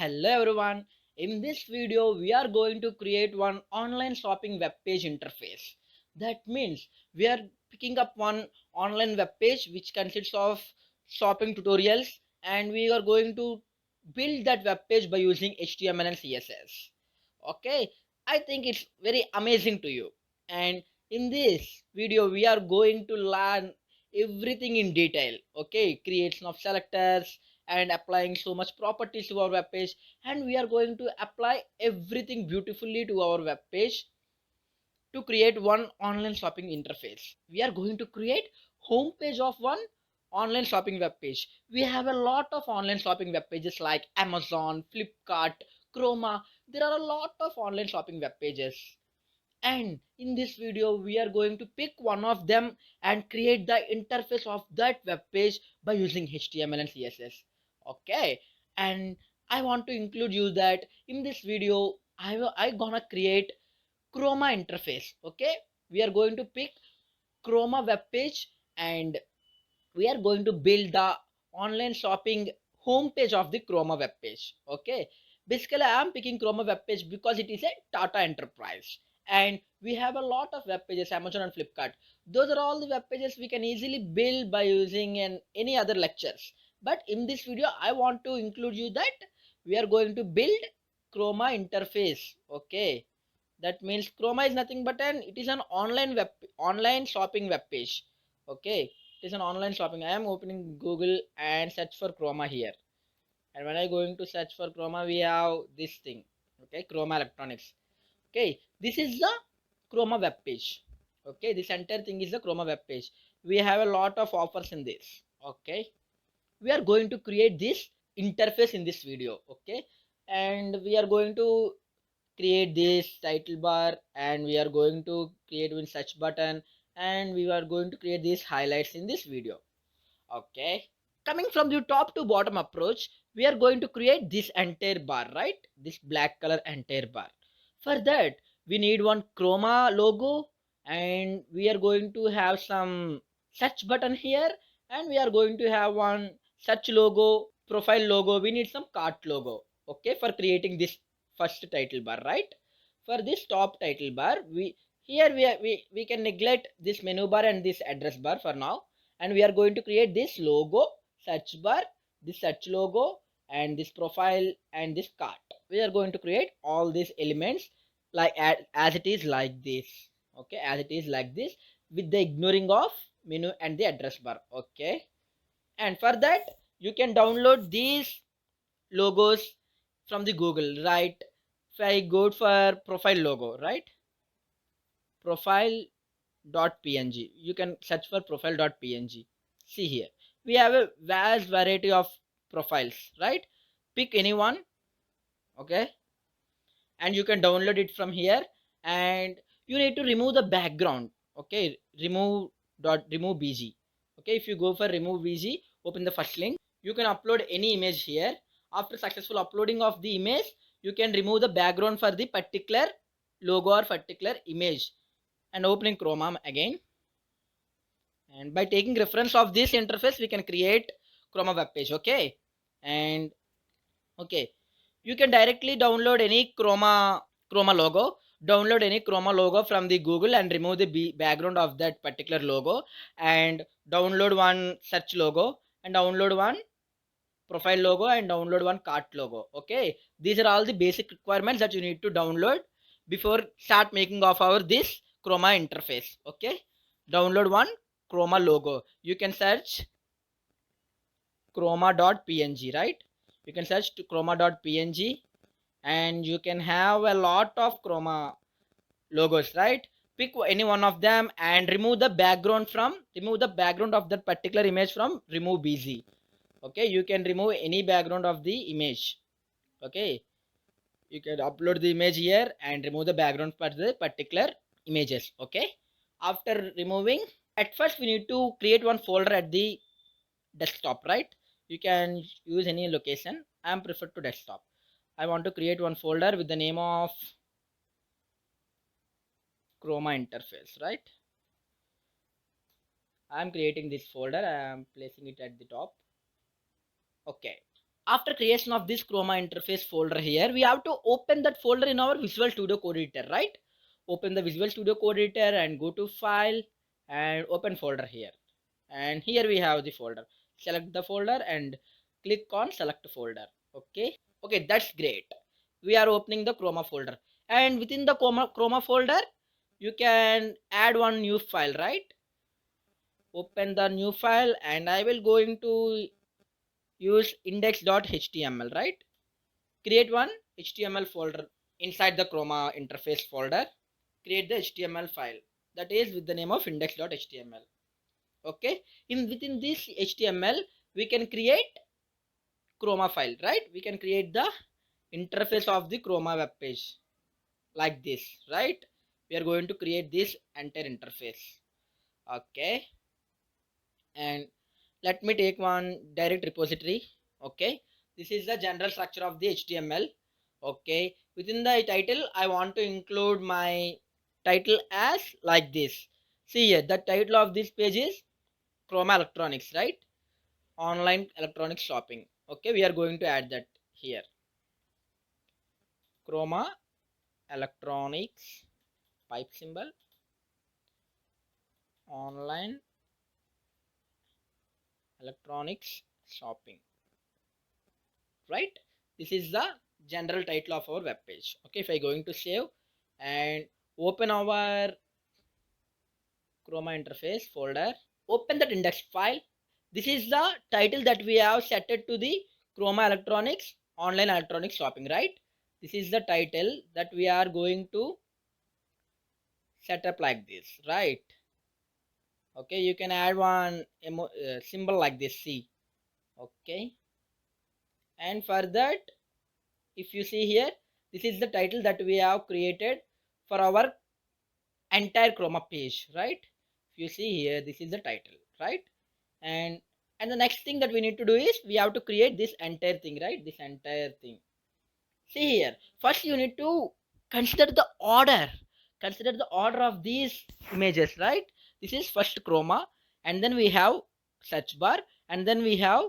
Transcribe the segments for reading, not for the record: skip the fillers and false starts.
Hello everyone. In this video, we are going to create one online shopping web page interface. That means we are picking up one online web page which consists of shopping tutorials, and we are going to build that web page by using HTML and CSS. Okay, I think it's very amazing to you. And in this video, we are going to learn everything in detail. Okay, creation of selectors and applying so much properties to our web page, and we are going to apply everything beautifully to our web page to create one online shopping interface. We are going to create home page of one online shopping web page. We have a lot of online shopping web pages like Amazon, Flipkart, Chroma. There are a lot of online shopping web pages, and in this video we are going to pick one of them and create the interface of that web page by using HTML and CSS. Okay, and I want to include you that in this video I gonna create Chroma interface. Okay, we are going to pick Chroma web page, and we are going to build the online shopping homepage of the Chroma web page. Okay, basically I am picking Chroma web page because it is a Tata enterprise, and we have a lot of web pages, Amazon and Flipkart. Those are all the web pages we can easily build by using any other lectures. But in this video I want to include you that we are going to build Chroma interface. Okay, that means Chroma is nothing but it is an online shopping web page. Okay, it is an online shopping. I am opening Google and search for Chroma here, and when I going to search for Chroma, we have this thing. Okay, Chroma Electronics. Okay, this is the Chroma web page. Okay, this entire thing is the Chroma web page. We have a lot of offers in this. Okay, we are going to create this interface in this video. Okay, and we are going to create this title bar, and we are going to create one search button, and we are going to create these highlights in this video. Okay, coming from the top to bottom approach, we are going to create this entire bar, right? This black color entire bar. For that we need one Chroma logo, and we are going to have some search button here, and we are going to have one search logo, profile logo. We need some cart logo. Okay, for creating this first title bar, right? For this top title bar, we can neglect this menu bar and this address bar for now, and we are going to create this logo, search bar, this search logo, and this profile and this cart. We are going to create all these elements like as it is like this. Okay, as it is like this, with the ignoring of menu and the address bar. Okay, and for that you can download these logos from the Google, right? If I go for profile logo, right, profile.png, you can search for profile.png. See here, we have a vast variety of profiles, right? Pick any one. Okay, and you can download it from here, and you need to remove the background. Okay, remove bg. Okay, if you go for remove bg, open the first link, you can upload any image here. After successful uploading of the image, you can remove the background for the particular logo or particular image, and opening Chroma again, and by taking reference of this interface we can create Chroma web page. Okay, and okay, you can directly download any Chroma logo. Download any Chroma logo from the Google and remove the background of that particular logo, and download one search logo, and download one profile logo, and download one cart logo. Okay, these are all the basic requirements that you need to download before start making of our this Chroma interface. Okay, download one Chroma logo. You can search chroma.png, right? You can search to chroma.png, and you can have a lot of Chroma logos, right? Pick any one of them and remove the background of that particular image from remove bg. Okay, you can remove any background of the image. Okay, you can upload the image here and remove the background for the particular images. Okay, after removing, at first we need to create one folder at the desktop, right? You can use any location. I am preferred to desktop. I want to create one folder with the name of Chroma interface, right? I am creating this folder. I am placing it at the top. Okay, After creation of this Chroma interface folder here, we have to open that folder in our Visual Studio Code Editor, right? Open the Visual Studio Code Editor and go to File and open folder here. And here we have the folder. Select the folder and click on select folder. Okay, that's great. We are opening the Chroma folder, and within the Chroma folder you can add one new file, right? Open the new file, and I will going to use index.html, right? Create one HTML folder inside the Chroma interface folder. Create the HTML file that is with the name of index.html. Okay, within this HTML we can create Chroma file, right? We can create the interface of the Chroma web page like this, right? We are going to create this entire interface. Okay, and let me take one direct repository. Okay, this is the general structure of the HTML. Okay, within the title I want to include my title as like this. See here, the title of this page is Chroma Electronics, right? Online electronic shopping. Okay, we are going to add that here. Chroma Electronics, pipe symbol, online electronics shopping, right? This is the general title of our web page. Okay, if I going to save and open our Chroma interface folder, open that index file. This is the title that we have set it to the Chroma Electronics online electronics shopping, right? This is the title that we are going to set up like this, right? Okay, you can add one symbol like this, C. Okay, and for that, if you see here, this is the title that we have created for our entire Chroma page, right? If you see here, this is the title, right? and and the next thing that we need to do is we have to create this entire thing, right? This entire thing. See here, first you need to consider the order. Consider the order of these images, right? This is first Chroma, and then we have search bar, and then we have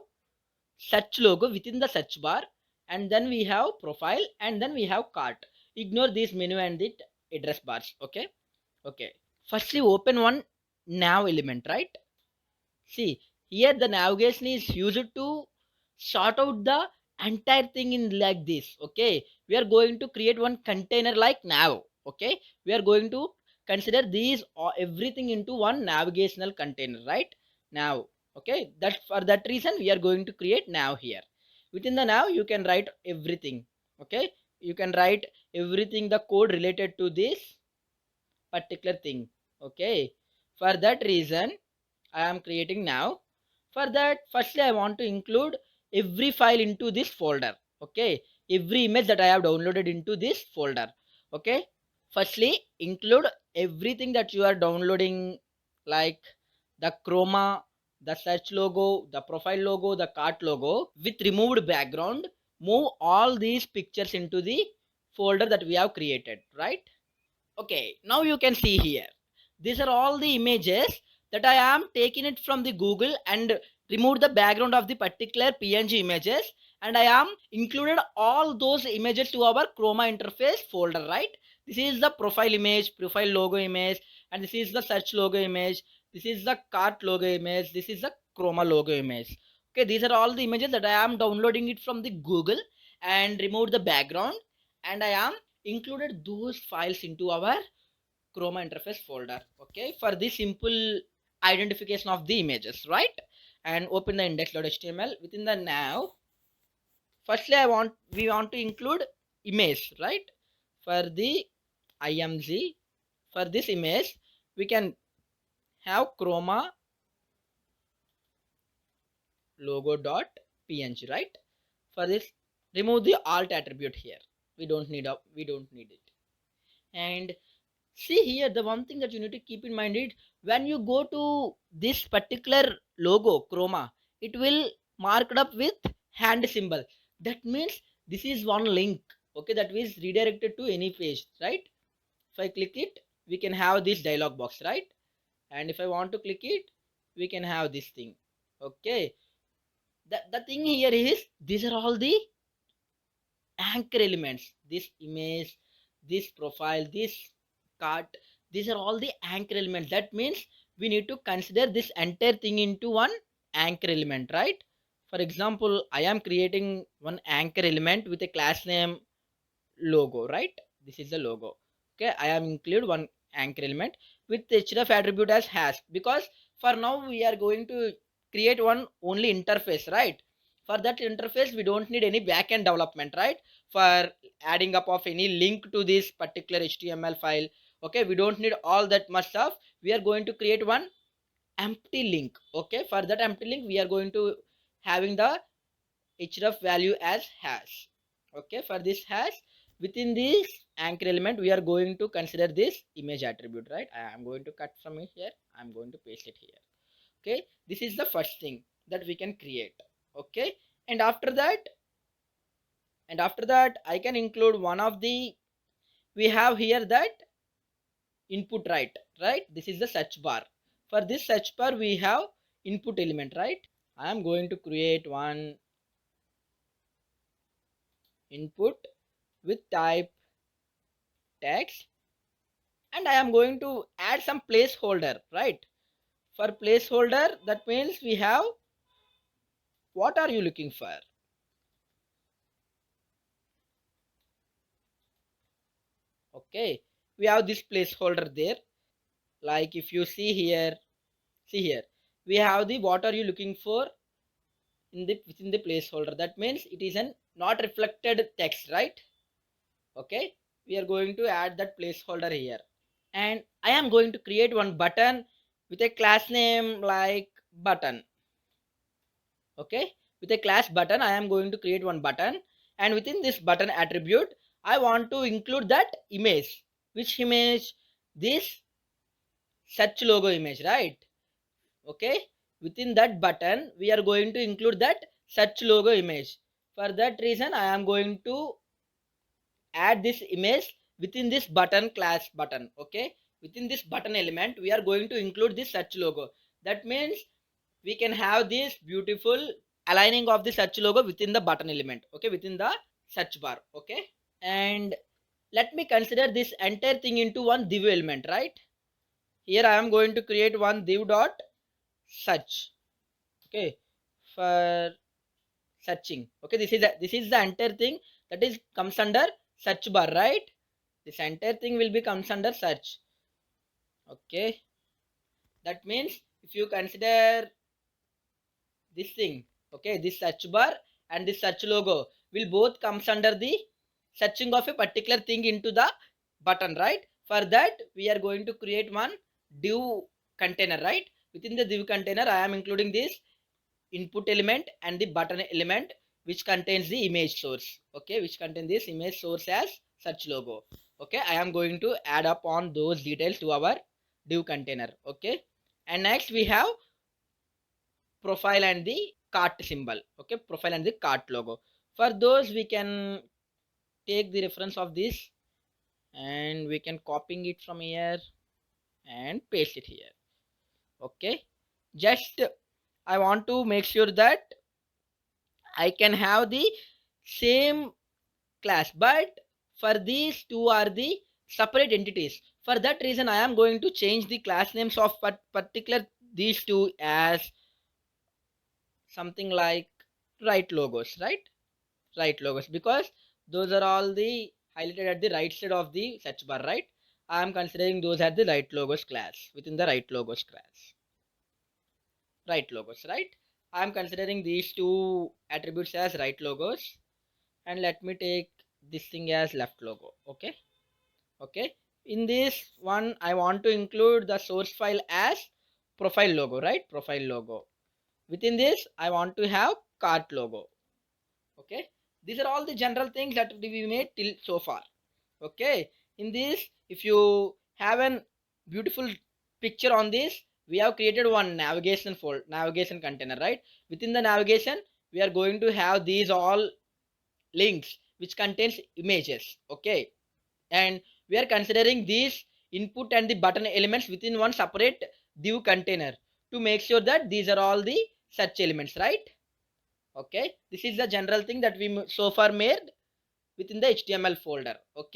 search logo within the search bar, and then we have profile, and then we have cart. Ignore this menu and the address bars. Okay, firstly open one nav element, right? See, here the navigation is used to sort out the entire thing in like this. Okay, we are going to create one container like nav. Okay, we are going to consider these or everything into one navigational container, right? Now, okay, that for that reason we are going to create nav here. Within the nav, you can write everything. Okay, you can write everything the code related to this particular thing. Okay, for that reason I am creating now. For that, firstly I want to include every file into this folder. Okay, every image that I have downloaded into this folder. Okay, firstly include everything that you are downloading, like the Chroma, the search logo, the profile logo, the cart logo with removed background. Move all these pictures into the folder that we have created, right? Okay, now you can see here. These are all the images that I am taking it from the Google and remove the background of the particular PNG images, and I am included all those images to our Chroma interface folder, right? This is the profile image, profile logo image, and this is the search logo image. This is the cart logo image. This is the Chroma logo image. Okay, these are all the images that I am downloading it from the Google and remove the background, and I am included those files into our Chroma interface folder. Okay, for this simple identification of the images, right? And open the index.html. Within the now, firstly we want to include image, right? For the img, for this image we can have Chroma logo.png, right? For this, remove the alt attribute here. We don't need it. And see here, the one thing that you need to keep in mind is when you go to this particular logo Chroma, it will mark it up with hand symbol. That means this is one link. Okay, that is redirected to any page, right? If I click it, we can have this dialog box, right? And if I want to click it, we can have this thing. Okay, The thing here is these are all the anchor elements. This image, this profile, this cart, these are all the anchor elements. That means we need to consider this entire thing into one anchor element, right? For example, I am creating one anchor element with a class name logo, right? This is the logo. Okay, I am include one anchor element with href attribute as hash, because for now we are going to create one only interface, right? For that interface we don't need any backend development, right? For adding up of any link to this particular html file, okay, we don't need all that much stuff. We are going to create one empty link. Okay, for that empty link we are going to having the href value as hash. Okay, for this hash, within this anchor element we are going to consider this image attribute, right? I am going to cut from here, I'm going to paste it here. Okay, this is the first thing that we can create. Okay, and after that I can include one of the, we have here that input, right? This is the search bar. For this search bar we have input element, right? I am going to create one input with type text, and I am going to add some placeholder, right? For placeholder, that means we have, what are you looking for? Okay, we have this placeholder there. Like if you see here, we have the what are you looking for in the within the placeholder. That means it is an not reflected text, right? Okay, we are going to add that placeholder here, and I am going to create one button with a class name like button. Okay, with a class button I am going to create one button, and within this button attribute I want to include that image. Which image? This search logo image, right? Okay, within that button we are going to include that search logo image. For that reason I am going to add this image within this button class button. Okay, within this button element we are going to include this search logo. That means we can have this beautiful aligning of the search logo within the button element. Okay, within the search bar. Okay, and let me consider this entire thing into one div element, right? Here I am going to create one div dot search. Okay, for searching. Okay, this is the entire thing that is comes under search bar, right? This entire thing will be comes under search. Okay, that means if you consider this thing, okay, this search bar and this search logo will both comes under the searching of a particular thing into the button, right? For that we are going to create one div container, right? Within the div container I am including this input element and the button element which contains the image source. Okay, which contains this image source as search logo. Okay, I am going to add up on those details to our div container. Okay, and next we have profile and the cart symbol. Okay, profile and the cart logo. For those we can take the reference of this and we can copying it from here and paste it here. Okay, just I want to make sure that I can have the same class, but for these two are the separate entities. For that reason I am going to change the class names of particular these two as something like right logos, right logos, because those are all the highlighted at the right side of the search bar, right? I am considering those as the right logos class within the right logos class. Right logos, right? I am considering these two attributes as right logos, and let me take this thing as left logo. Okay, okay. In this one I want to include the source file as profile logo, right? Profile logo. Within this I want to have cart logo. Okay, these are all the general things that we made till so far. Okay, in this if you have a beautiful picture on this, we have created one navigation for navigation container, right? Within the navigation we are going to have these all links which contains images. Okay, and we are considering these input and the button elements within one separate div container to make sure that these are all the search elements, right? Okay, this is the general thing that we so far made within the HTML folder. Okay.